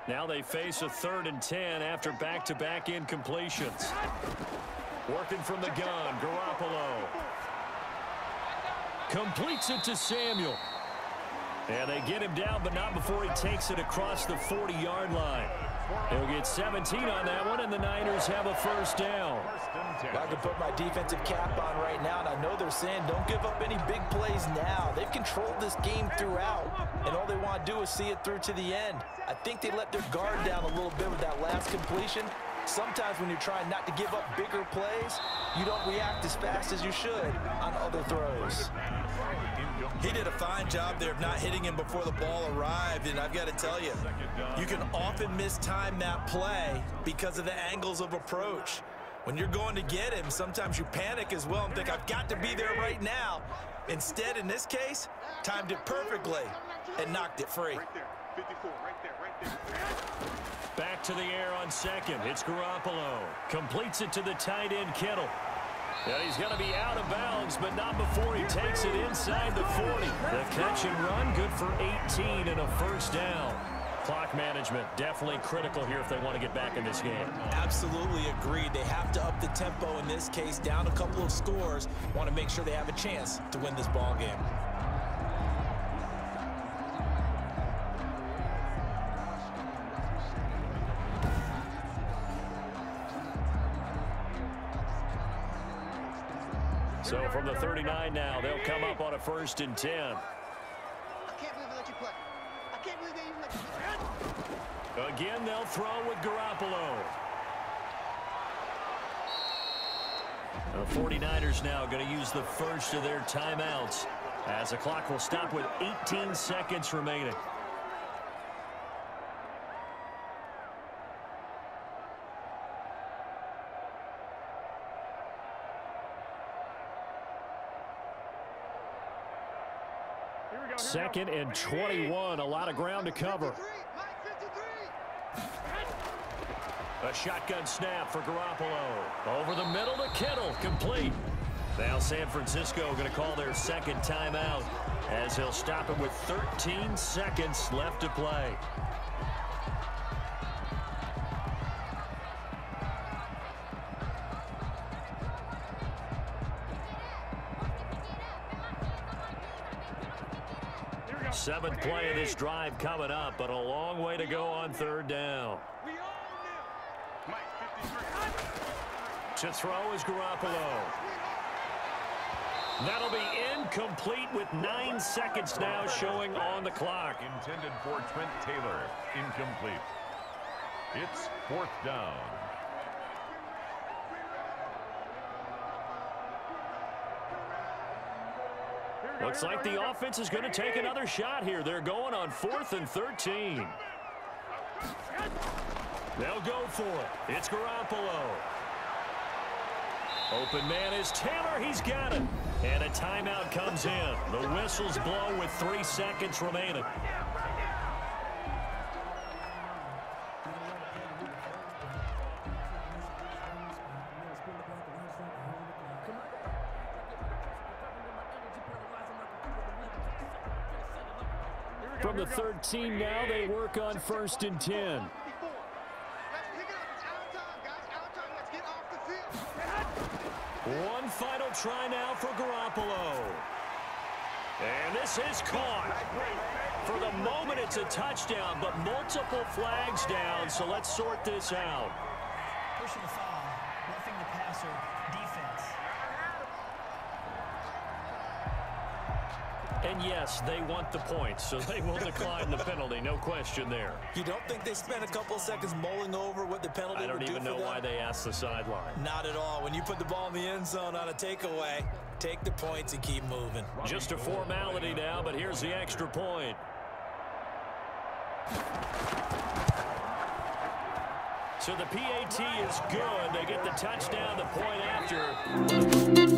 Now they face a 3rd and 10 after back-to-back incompletions. Working from the gun, Garoppolo. Completes it to Samuel. And they get him down, but not before he takes it across the 40-yard line. He'll get 17 on that one, and the Niners have a 1st down. Well, I can put my defensive cap on right now, and I know they're saying don't give up any big plays now. They've controlled this game throughout, and all they want to do is see it through to the end. I think they let their guard down a little bit with that last completion. Sometimes when you're trying not to give up bigger plays, you don't react as fast as you should on other throws. He did a fine job there of not hitting him before the ball arrived, and I've got to tell you, you can often mistime that play because of the angles of approach. When you're going to get him, sometimes you panic as well and think, I've got to be there right now. Instead, in this case, timed it perfectly and knocked it free. Right there, 54, right there. Back to the air on 2nd. It's Garoppolo. Completes it to the tight end, Kittle. Yeah, he's going to be out of bounds, but not before he takes it inside the 40. The catch and run, good for 18 and a 1st down. Clock management, definitely critical here if they want to get back in this game. Absolutely agreed. They have to up the tempo in this case, down a couple of scores. Want to make sure they have a chance to win this ball game. So from the 39 now, they'll come up on a 1st and 10. I can't believe they let you play. I can't believe they even let you play. Again, they'll throw with Garoppolo. The 49ers now going to use the first of their timeouts as the clock will stop with 18 seconds remaining. Second and 21, a lot of ground to cover. A shotgun snap for Garoppolo. Over the middle to Kittle, complete. Now San Francisco going to call their 2nd timeout as he'll stop it with 13 seconds left to play. Seventh play of this drive coming up, but a long way to go on third down. To throw is Garoppolo. That'll be incomplete with 9 seconds now showing on the clock. Intended for Trent Taylor. Incomplete. It's fourth down. Looks like the offense is going to take another shot here. They're going on 4th and 13. They'll go for it. It's Garoppolo. Open man is Taylor. He's got it. And a timeout comes in. The whistles blow with 3 seconds remaining. From the 13 now, they work on 1st and 10. One final try now for Garoppolo. And this is caught. For the moment, it's a touchdown, but multiple flags down, so let's sort this out. Pushing the foul, roughing the passer, defense. And yes, they want the points, so they will decline the penalty, no question there. You don't think they spent a couple of seconds mulling over what the penalty would do for them? I don't even know why they asked the sideline. Not at all. When you put the ball in the end zone on a takeaway, take the points and keep moving. Just a formality now, but here's the extra point. So the PAT is good. They get the touchdown, the point after.